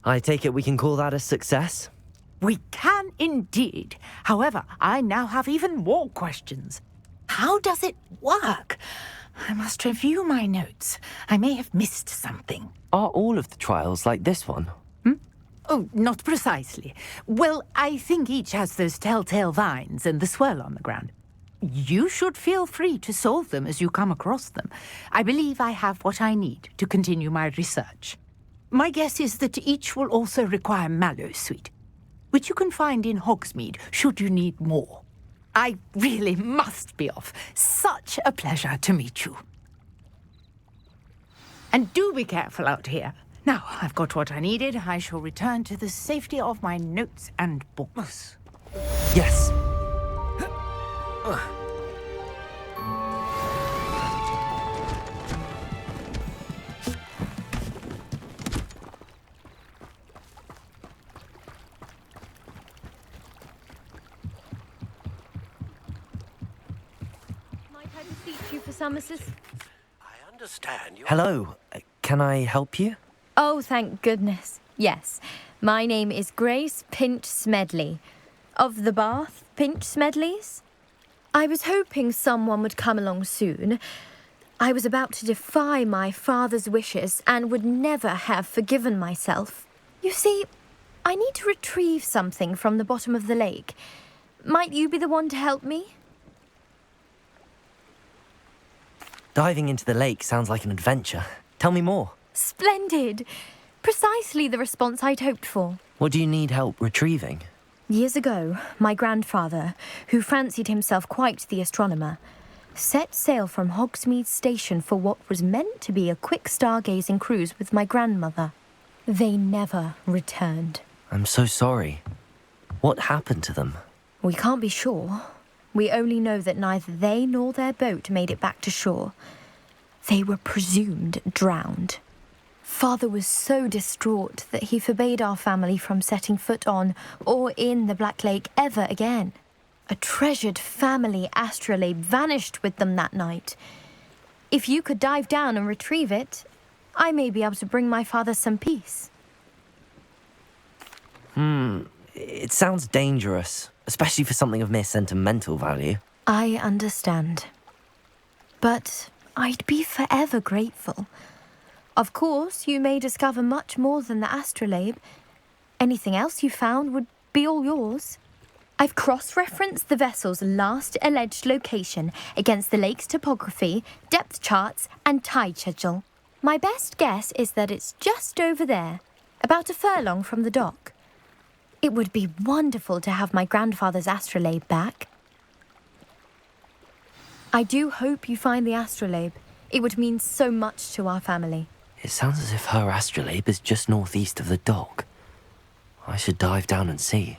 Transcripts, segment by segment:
I take it we can call that a success? We can indeed. However, I now have even more questions. How does it work? I must review my notes. I may have missed something. Are all of the trials like this one? Oh, not precisely. Well, I think each has those telltale vines and the swirl on the ground. You should feel free to solve them as you come across them. I believe I have what I need to continue my research. My guess is that each will also require mallowsweet, which you can find in Hogsmeade should you need more. I really must be off. Such a pleasure to meet you. And do be careful out here. Now, I've got what I needed. I shall return to the safety of my notes and books. Yes. Might I beseech you for some assistance? I understand you. Hello. Can I help you? Oh, thank goodness. Yes. My name is Grace Pinch Smedley, of the Bath Pinch Smedleys. I was hoping someone would come along soon. I was about to defy my father's wishes and would never have forgiven myself. You see, I need to retrieve something from the bottom of the lake. Might you be the one to help me? Diving into the lake sounds like an adventure. Tell me more. Splendid! Precisely the response I'd hoped for. What do you need help retrieving? Years ago, my grandfather, who fancied himself quite the astronomer, set sail from Hogsmeade Station for what was meant to be a quick stargazing cruise with my grandmother. They never returned. I'm so sorry. What happened to them? We can't be sure. We only know that neither they nor their boat made it back to shore. They were presumed drowned. Father was so distraught that he forbade our family from setting foot on or in the Black Lake ever again. A treasured family astrolabe vanished with them that night. If you could dive down and retrieve it, I may be able to bring my father some peace. It sounds dangerous, especially for something of mere sentimental value. I understand. But I'd be forever grateful. Of course, you may discover much more than the astrolabe. Anything else you found would be all yours. I've cross-referenced the vessel's last alleged location against the lake's topography, depth charts, and tide schedule. My best guess is that it's just over there, about a furlong from the dock. It would be wonderful to have my grandfather's astrolabe back. I do hope you find the astrolabe. It would mean so much to our family. It sounds as if her astrolabe is just northeast of the dock. I should dive down and see.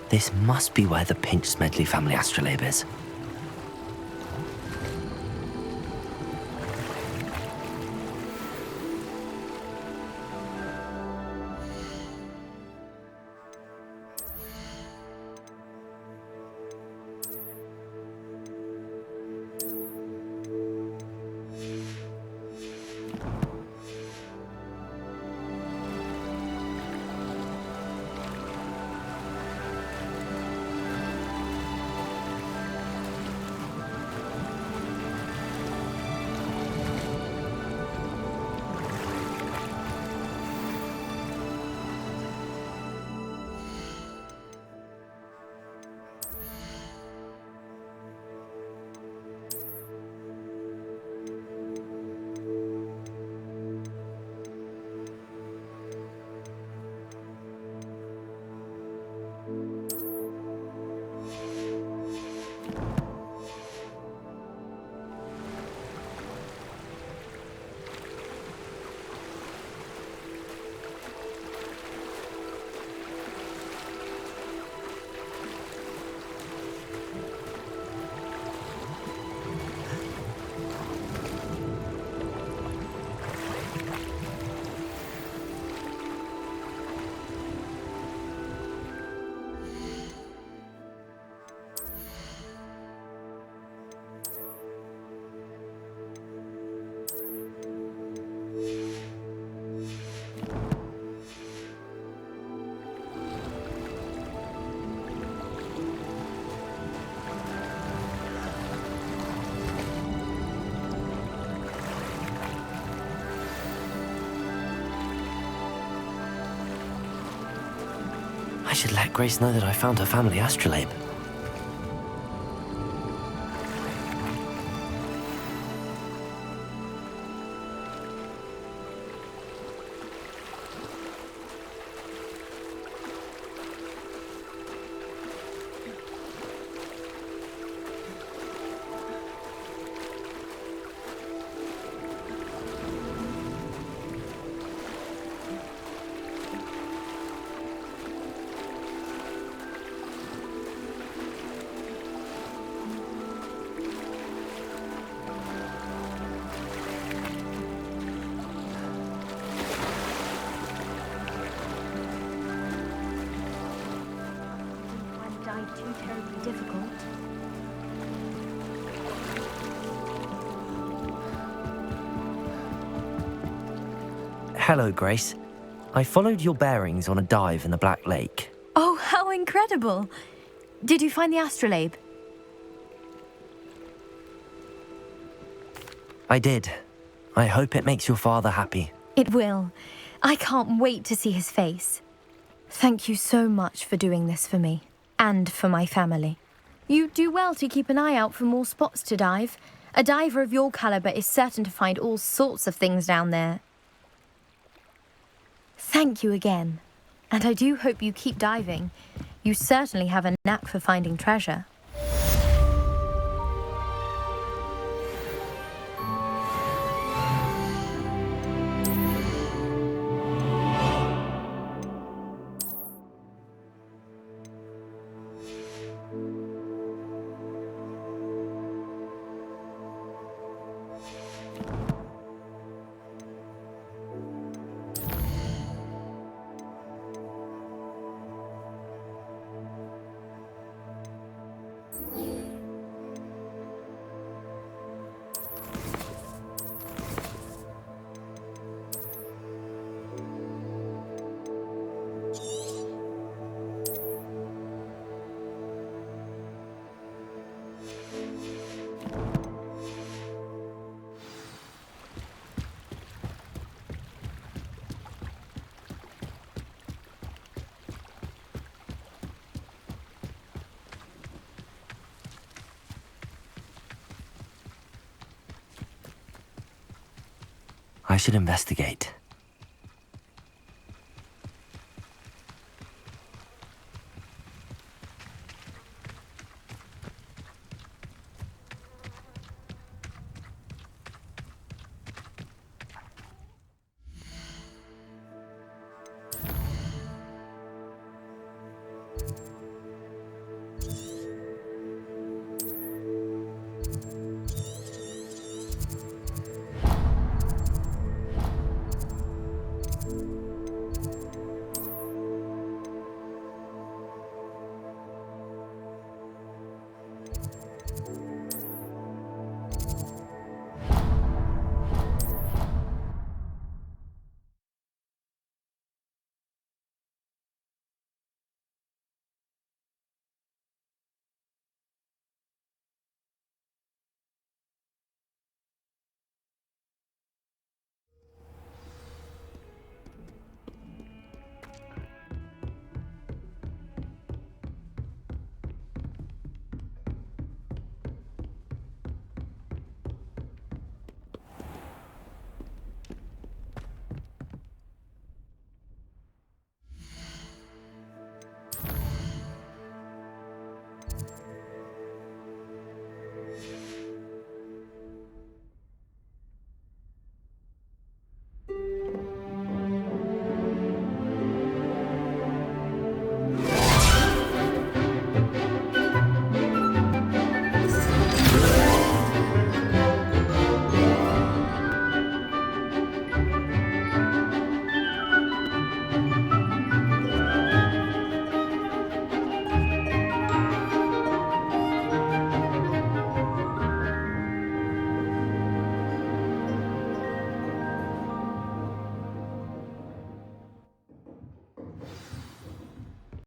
This must be where the Pinch Smedley family astrolabe is. I should let Grace know that I found her family astrolabe. Too terribly difficult. Hello, Grace. I followed your bearings on a dive in the Black Lake. Oh, how incredible! Did you find the astrolabe? I did. I hope it makes your father happy. It will. I can't wait to see his face. Thank you so much for doing this for me. And for my family. You do well to keep an eye out for more spots to dive. A diver of your caliber is certain to find all sorts of things down there. Thank you again. And I do hope you keep diving. You certainly have a knack for finding treasure. I should investigate.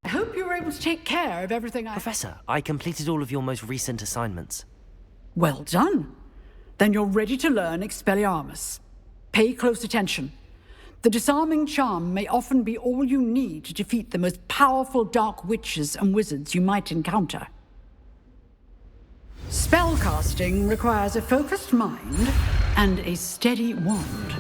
I hope you were able to take care of everything Professor, I completed all of your most recent assignments. Well done. Then you're ready to learn Expelliarmus. Pay close attention. The disarming charm may often be all you need to defeat the most powerful dark witches and wizards you might encounter. Spellcasting requires a focused mind and a steady wand.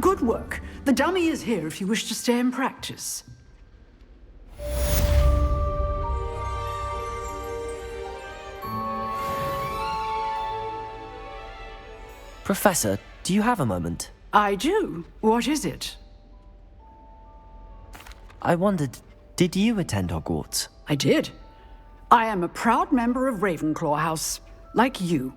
Good work. The dummy is here if you wish to stay and practice. Professor, do you have a moment? I do. What is it? I wondered, did you attend Hogwarts? I did. I am a proud member of Ravenclaw House, like you.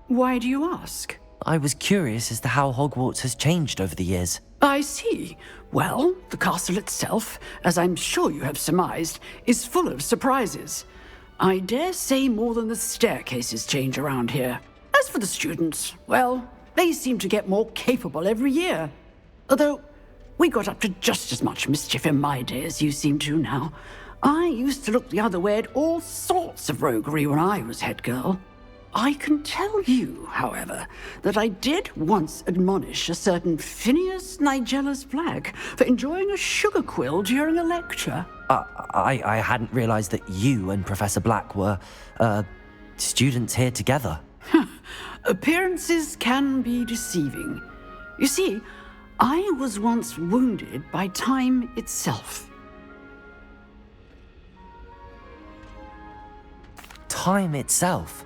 Why do you ask? I was curious as to how Hogwarts has changed over the years. I see. Well, the castle itself, as I'm sure you have surmised, is full of surprises. I dare say more than the staircases change around here. As for the students, well, they seem to get more capable every year. Although, we got up to just as much mischief in my day as you seem to now. I used to look the other way at all sorts of roguery when I was head girl. I can tell you, however, that I did once admonish a certain Phineas Nigellus Black for enjoying a sugar quill during a lecture. I hadn't realized that you and Professor Black were, students here together. Appearances can be deceiving. You see, I was once wounded by time itself. Time itself?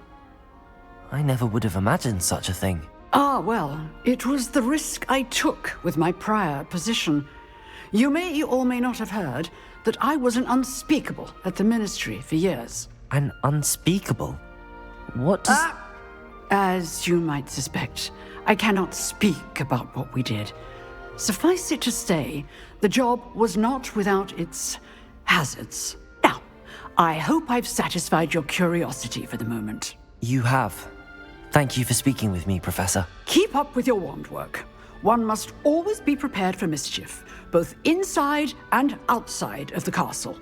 I never would have imagined such a thing. Ah, well, it was the risk I took with my prior position. You may or may not have heard that I was an unspeakable at the Ministry for years. An unspeakable? What does... As you might suspect, I cannot speak about what we did. Suffice it to say, the job was not without its hazards. Now, I hope I've satisfied your curiosity for the moment. You have. Thank you for speaking with me, Professor. Keep up with your wand work. One must always be prepared for mischief, both inside and outside of the castle.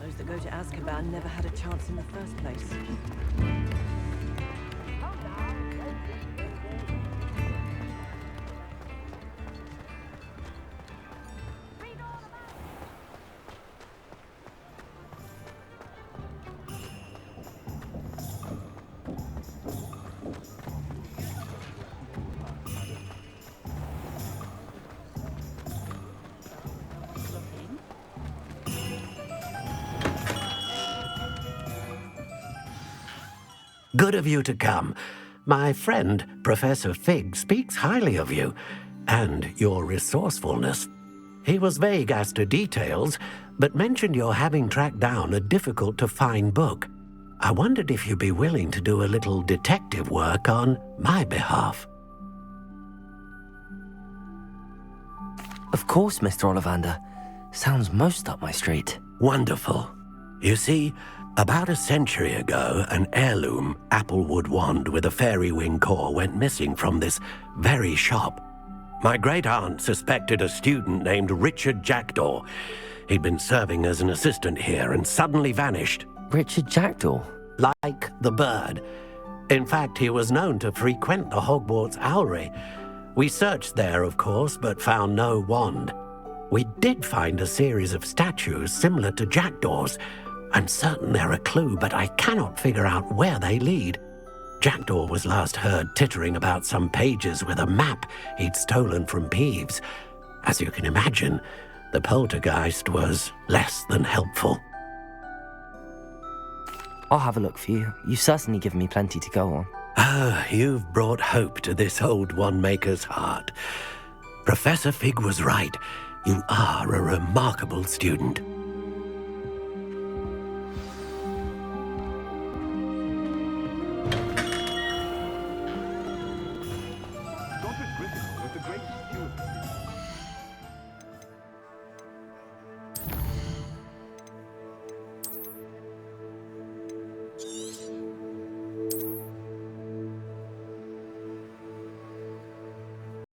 Those that go to Azkaban never had a chance in the first place. Good of you to come. My friend, Professor Fig, speaks highly of you and your resourcefulness. He was vague as to details, but mentioned your having tracked down a difficult-to-find book. I wondered if you'd be willing to do a little detective work on my behalf. Of course, Mr. Ollivander. Sounds most up my street. Wonderful. You see, about a century ago, an heirloom applewood wand with a fairy wing core went missing from this very shop. My great-aunt suspected a student named Richard Jackdaw. He'd been serving as an assistant here and suddenly vanished. Richard Jackdaw? Like the bird. In fact, he was known to frequent the Hogwarts Owlery. We searched there, of course, but found no wand. We did find a series of statues similar to Jackdaw's. I'm certain they're a clue, but I cannot figure out where they lead. Jackdaw was last heard tittering about some pages with a map he'd stolen from Peeves. As you can imagine, the poltergeist was less than helpful. I'll have a look for you. You've certainly given me plenty to go on. Ah, you've brought hope to this old one-maker's heart. Professor Fig was right. You are a remarkable student.